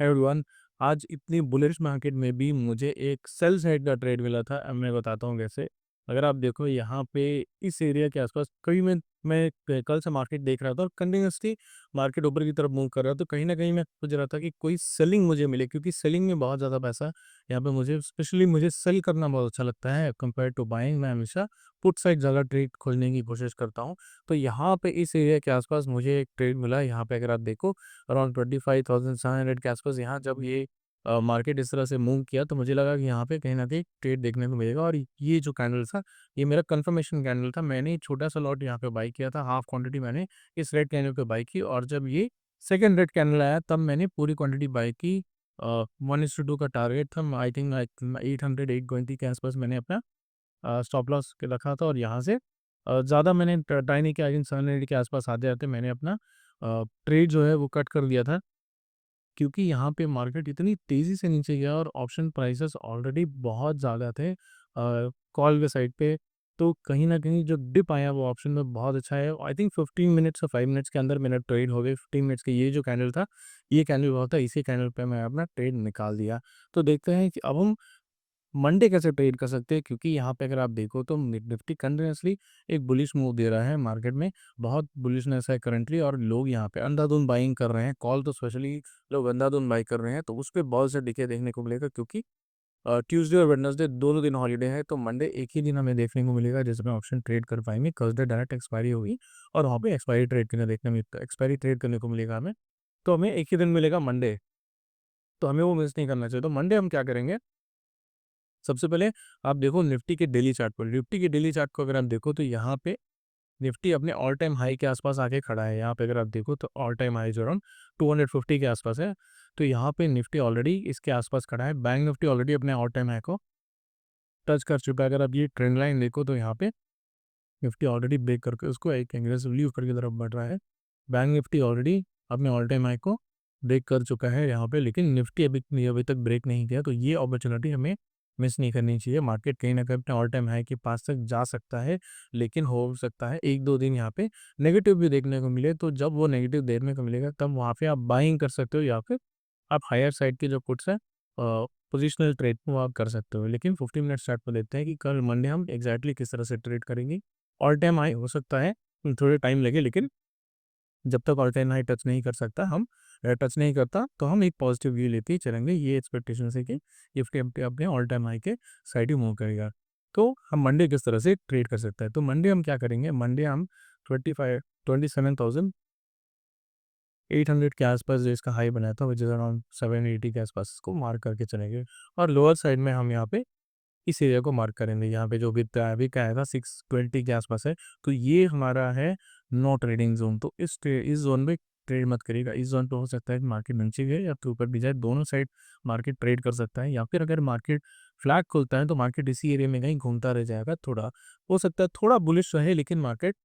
Everyone, आज इतनी bullish market में भी मुझे एक सेल साइड का ट्रेड मिला था। अब मैं बताता हूँ कैसे। अगर आप देखो यहाँ पे इस एरिया के आसपास कभी मैं कल से मार्केट देख रहा था और कंटिन्यूसली मार्केट ऊपर की तरफ मूव कर रहा था। तो कहीं ना कहीं मैं सोच रहा था कि कोई सेलिंग मुझे मिले, क्योंकि सेलिंग में बहुत ज़्यादा पैसा है। यहाँ पे मुझे स्पेशली मुझे सेल करना बहुत अच्छा लगता है कंपेयर टू बाइंग। मैं हमेशा पुट साइड ज़्यादा ट्रेड खोलने की कोशिश करता हूँ। तो यहाँ पे इस एरिया के आसपास मुझे एक ट्रेड मिला। यहाँ पे अगर आप देखो अराउंड 25,700 के आसपास, यहाँ जब ये मार्केट इस तरह से मूव किया तो मुझे लगा कि यहाँ पे कहीं न कहीं ट्रेड देखने को मिलेगा। और ये जो कैंडल था, ये मेरा कंफर्मेशन कैंडल था। मैंने छोटा-सा लॉट यहाँ पे बाय किया था, हाफ क्वांटिटी मैंने इस रेड कैंडल पे बाय की, और जब ये सेकंड रेड कैंडल आया तब मैंने पूरी क्वांटिटी बाय की। 1:2 का टारगेट था, आई थिंक 800 820 के आसपास मैंने अपना स्टॉप लॉस के रखा था। और यहाँ से ज़्यादा मैंने ट्राई नहीं किया। आई थिंक 780 के आसपास आते-आते मैंने अपना ट्रेड जो है वो कट कर दिया था। क्योंकि यहाँ पे मार्केट इतनी तेज़ी से नीचे गया और ऑप्शन प्राइसेस ऑलरेडी बहुत ज़्यादा थे कॉल के साइड पे। तो कहीं न कहीं जो डिप आया वो ऑप्शन में बहुत अच्छा है। आई थिंक 15 मिनट्स और 5 मिनट्स के अंदर मेरा ट्रेड हो गए। 15 मिनट्स का ये जो कैंडल था, ये कैंडल हुआ था, इसी कैंडल पे मैं अपना ट्रेड निकाल दिया। तो देखते हैं कि अब हम मंडे कैसे ट्रेड कर सकते हैं, क्योंकि यहाँ पे अगर आप देखो तो निफ्टी कंटिन्यूअसली एक बुलिश मूव दे रहा है मार्केट में। बहुत बुलिशनेस है करंटली, और लोग यहाँ पे अंधाधुंध बाइंग कर रहे हैं। कॉल तो स्पेशली लोग अंधाधुंध बाई कर रहे हैं, तो उस पे बहुत से डिके देखने को मिलेगा। क्योंकि ट्यूसडे और वेडनेसडे दोनों दिन हॉलीडे है, तो मंडे एक ही दिन हमें देखने को मिलेगा जिसमें ऑप्शन ट्रेड कर पाएंगे। थर्सडे डायरेक्ट एक्सपायरी होगी और वहाँ पे एक्सपायरी ट्रेड करने को मिलेगा हमें। तो हमें एक ही दिन मिलेगा मंडे, तो हमें वो मिस नहीं करना चाहिए। तो मंडे हम क्या करेंगे, सबसे पहले आप देखो निफ्टी के डेली चार्ट पर। निफ्टी के डेली चार्ट को अगर आप देखो तो यहाँ पे निफ्टी अपने ऑल टाइम हाई के आसपास आके खड़ा है। यहाँ पे अगर आप देखो तो ऑल टाइम हाई जो अराउंड 250 के आसपास है। तो यहाँ पे निफ्टी ऑलरेडी इसके आसपास खड़ा है। बैंक निफ्टी ऑलरेडी अपने ऑल टाइम हाई को टच कर चुका है। अगर आप ये ट्रेंड लाइन देखो तो यहाँ पे निफ्टी ऑलरेडी ब्रेक करके उसको एक एग्रेसिवली ऊपर की तरफ बढ़ रहा है। बैंक निफ्टी ऑलरेडी अपने ऑल टाइम हाई को ब्रेक कर चुका है यहाँ पे, लेकिन निफ्टी अभी तक ब्रेक नहीं किया। तो ये अपॉर्चुनिटी हमें मिस नहीं करनी चाहिए। मार्केट कहीं ना कहीं अपने ऑल टाइम हाई के पास तक जा सकता है, लेकिन हो सकता है एक दो दिन यहाँ पे नेगेटिव भी देखने को मिले। तो जब वो नेगेटिव देखने को मिलेगा तब वहाँ पे आप बाइंग कर सकते हो, या फिर आप हायर साइड के जो पुट्स हैं पोजिशनल ट्रेड वो आप कर सकते हो। लेकिन 15 मिनट चार्ट पर देखते हैं कि कल मंडे हम एग्जैक्टली किस तरह से ट्रेड करेंगे। ऑल टाइम हाई हो सकता है थोड़े टाइम लगे, लेकिन जब तक ऑल टाइम हाई टच नहीं कर सकता हम टच नहीं करता तो हम एक पॉजिटिव व्यू लेते ही चलेंगे। ये एक्सपेक्टेशन है कि निफ्टी अपने ऑल टाइम हाई के साइड ही मूव करेगा। तो हम मंडे किस तरह से ट्रेड कर सकते हैं, तो मंडे हम क्या करेंगे, मंडे हम 27,800 के आसपास जो इसका हाई बनाया था, विच इज़ अराउंड 780 के आसपास, इसको मार्क करके चलेंगे। और लोअर साइड में हम यहाँ पे इस एरिया को मार्क करेंगे। यहाँ पे जो भी का आएगा 620 के आसपास है। तो ये हमारा है नो ट्रेडिंग जोन। तो इस जोन में ट्रेड मत करिएगा। इस जोन पे हो सकता है कि मार्केट नीचे गए या फिर ऊपर भी जाए, दोनों साइड मार्केट ट्रेड कर सकता है। या फिर अगर मार्केट फ्लैट खुलता है तो मार्केट इसी एरिया में कहीं घूमता रह जाएगा। थोड़ा हो सकता है थोड़ा बुलिश रहे, लेकिन मार्केट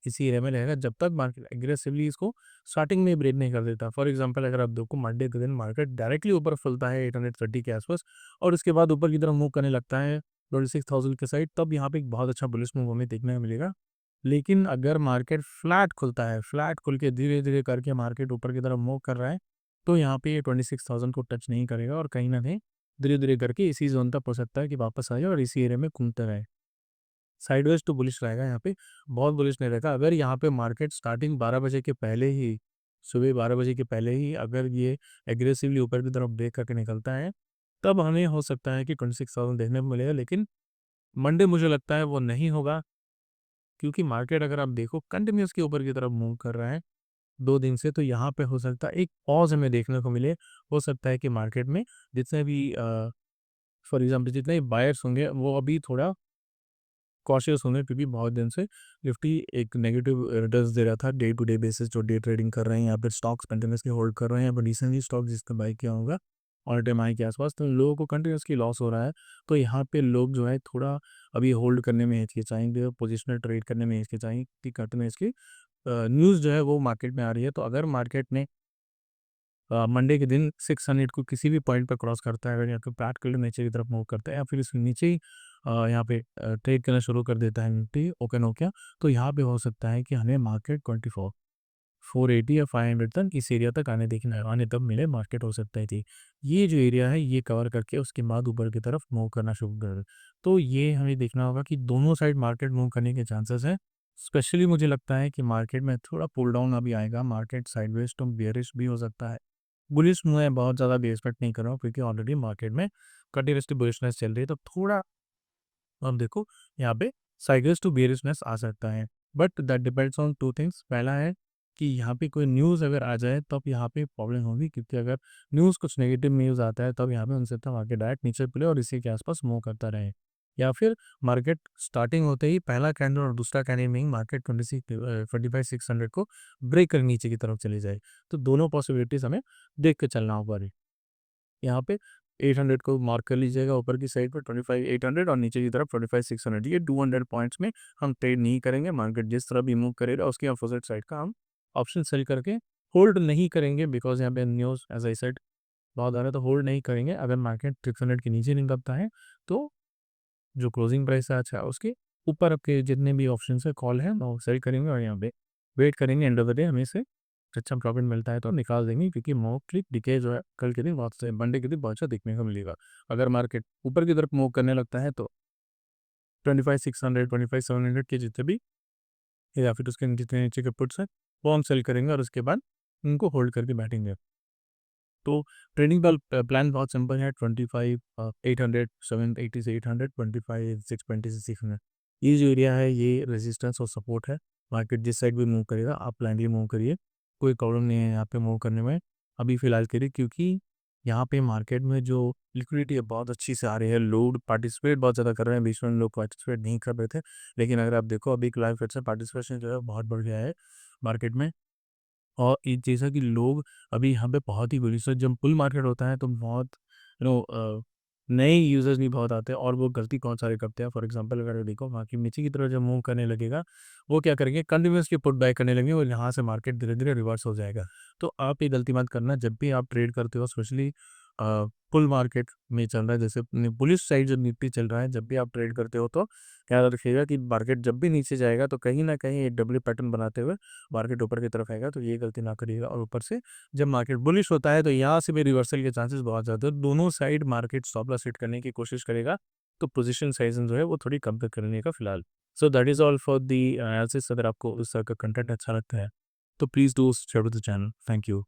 इसी एरिया में रहेगा जब तक मार्केट एग्रेसिवली इसको स्टार्टिंग में ब्रेक नहीं कर देता। फॉर एग्जांपल अगर आप देखो मंडे के दिन मार्केट डायरेक्टली ऊपर खुलता है 830 के आसपास, और उसके बाद ऊपर की तरफ मूव करने लगता है 26,000 के साइड, तब यहाँ पे एक बहुत अच्छा बुलिश मूव हमें देखने को मिलेगा। लेकिन अगर मार्केट फ्लैट खुलता है, फ्लैट खुल के धीरे धीरे करके मार्केट ऊपर की तरफ मूव कर रहा है, तो यहाँ पे ये 26,000 को टच नहीं करेगा और कहीं ना कहीं धीरे धीरे करके इसी जोन तक हो सकता है कि वापस आ जाए और इसी एरिया में घूमते रहे। साइडवेज तो बुलिश रहेगा यहाँ पे, बहुत बुलिश नहीं रहेगा। अगर यहाँ पे मार्केट स्टार्टिंग 12 बजे के पहले ही, सुबह 12 बजे के पहले ही अगर ये एग्रेसिवली ऊपर की तरफ ब्रेक करके निकलता है, तब हमें हो सकता है कि 26,000 देखने को मिलेगा। लेकिन मंडे मुझे लगता है वो नहीं होगा, क्योंकि मार्केट अगर आप देखो कंटिन्यूस के ऊपर की तरफ मूव कर रहा है 2 दिन से, तो यहाँ पे हो सकता है एक पॉज़ हमें देखने को मिले। हो सकता है कि मार्केट में जितने भी फॉर एग्ज़ाम्पल जितने भी बायर्स होंगे वो अभी थोड़ा कॉशियस होंगे, क्योंकि बहुत दिन से निफ्टी एक नेगेटिव रिटर्न्स दे रहा था डे टू डे बेसिस। जो डे ट्रेडिंग कर रहे हैं या फिर स्टॉक्स कंटिन्यूसली होल्ड कर रहे हैं, या फिर रिसेंटली स्टॉक जिसका बाई किया होगा ऑल टाइम हाई के आसपास, तो लोगों को कंटिन्यूसली लॉस हो रहा है। तो यहाँ पे लोग जो है थोड़ा अभी होल्ड करने में हिचकिचाएंगे, पोजिशनल ट्रेड करने में हिचकिचाएंगे, कि कंटिन्यूसली न्यूज़ जो है वो मार्केट में आ रही है। तो अगर मार्केट ने मंडे के दिन 600 को किसी भी पॉइंट पर क्रॉस करता है, अगर या तो फ्लैट कलर नीचे की तरफ मूव करता है, या फिर इसके नीचे ही यहाँ पे ट्रेड करना शुरू कर देता है निफ्टी ओके नो क्या, तो यहाँ पे हो सकता है कि हमें मार्केट 24 480 या 500 तक इस एरिया तक आने तब मिले मार्केट हो सकता है थी। ये जो एरिया है ये कवर करके उसके बाद ऊपर की तरफ मूव करना शुरू कर दे। तो ये हमें देखना होगा कि दोनों साइड मार्केट मूव करने के चांसेस हैं। स्पेशली मुझे लगता है कि मार्केट में थोड़ा पुल डाउन अभी आएगा, मार्केट साइडवेज टू बियरिश भी हो सकता है। बुलिश मैं बहुत ज़्यादा भी एक्सपेक्ट नहीं कर रहा हूँ क्योंकि ऑलरेडी मार्केट में कंटिन्यूअसली बुलिशनेस चल रही है, तो थोड़ा अब देखो यहाँ पे साइकिल्स टू बेयरिशनेस आ सकता है, but that depends on two things. पहला है कि यहाँ पे कोई न्यूज़ अगर आ जाए तब यहाँ पे प्रॉब्लम होगी, क्योंकि अगर न्यूज़ कुछ नेगेटिव न्यूज़ आता है तब यहाँ पे उनसे तो मार्केट डायरेक्ट नीचे खुले और इसी के आसपास मूव करता रहे, या फिर मार्केट स्टार्टिंग होते ही पहला कैंडल और दूसरा कैंडल में मार्केट 25,600 को ब्रेक कर नीचे की तरफ चली जाए। तो दोनों पॉसिबिलिटीज हमें देख के चलना होगा। यहाँ पे 800 को मार्क कर लीजिएगा, ऊपर की साइड पर 25,800 और नीचे की तरफ 25,600। ये 200 पॉइंट्स में हम ट्रेड नहीं करेंगे। मार्केट जिस तरह भी मूव करेगा उसके अपोजिट साइड का हम ऑप्शन सेल करके होल्ड नहीं करेंगे, बिकॉज यहाँ पे न्यूज़ एज आई सेड बहुत आ रहा है, तो होल्ड नहीं करेंगे। अगर मार्केट 600 के नीचे निकलता है तो जो क्लोजिंग प्राइस है अच्छा उसके ऊपर आपके जितने भी ऑप्शन है कॉल है वो सेल करेंगे और यहाँ पे वेट करेंगे। एंड ऑफ द डे हमें से अच्छा प्रॉफिट मिलता है तो निकाल देंगे, क्योंकि मौखिक डिके जो है कल के दिन बहुत से मंडे के दिन बहुत अच्छा देखने को मिलेगा। अगर मार्केट ऊपर की तरफ मूव करने लगता है तो 25,600 25,700 के जितने भी या फिर उसके जितने नीचे के पुट्स हैं वो हम सेल करेंगे और उसके बाद उनको होल्ड करके बैठेंगे। तो ट्रेडिंग प्लान बहुत सिंपल है। 25,800 780 से 800, 25,620 से 600, ये जो एरिया है ये रेजिस्टेंस और सपोर्ट है। मार्केट जिस साइड भी मूव करेगा आप ब्लाइंडली मूव करिए, कोई प्रॉब्लम नहीं है यहाँ पे मूव करने में अभी फ़िलहाल के लिए, क्योंकि यहाँ पे मार्केट में जो लिक्विडिटी है बहुत अच्छी से आ रही है। लोग पार्टिसिपेट बहुत ज़्यादा कर रहे हैं, बीच में लोग पार्टिसिपेट नहीं कर रहे थे, लेकिन अगर आप देखो अभी क्लाइंट फिर से पार्टिसिपेशन जो है बहुत बढ़ गया है मार्केट में। और ये जैसा कि लोग अभी यहाँ पे बहुत ही बुलिश है। जब बुल मार्केट होता है तो बहुत नए यूज़र्स भी बहुत आते हैं और वो गलती कौन सारे करते हैं। फॉर एग्जांपल अगर देखो मार्केट नीचे की तरफ जब मूव करने लगेगा वो क्या करेंगे, कंटिन्यूअसली पुट बाय करने लगेंगे और यहाँ से मार्केट धीरे-धीरे रिवर्स हो जाएगा। तो आप ये गलती मत करना जब भी आप ट्रेड करते हो, स्पेशली बुल मार्केट में चल रहा है, जैसे बुलिश साइड जब निफ्टी चल रहा है, जब भी आप ट्रेड करते हो तो ख्याल रखिएगा कि मार्केट जब भी नीचे जाएगा तो कहीं न कहीं एक डब्ल्यू पैटर्न बनाते हुए मार्केट ऊपर की तरफ आएगा, तो ये गलती ना करिएगा। और ऊपर से जब मार्केट बुलिश होता है तो यहाँ से भी रिवर्सल के चांसेस बहुत ज़्यादा है। दोनों side market stop loss hit करने की कोशिश करेगा, तो पोजीशन साइज़ जो है वो थोड़ी कम तक करने का फिलहाल। So that is all for the analysis. अगर आपको इस तरह का कंटेंट अच्छा लगता है तो please do subscribe to the channel. Thank you.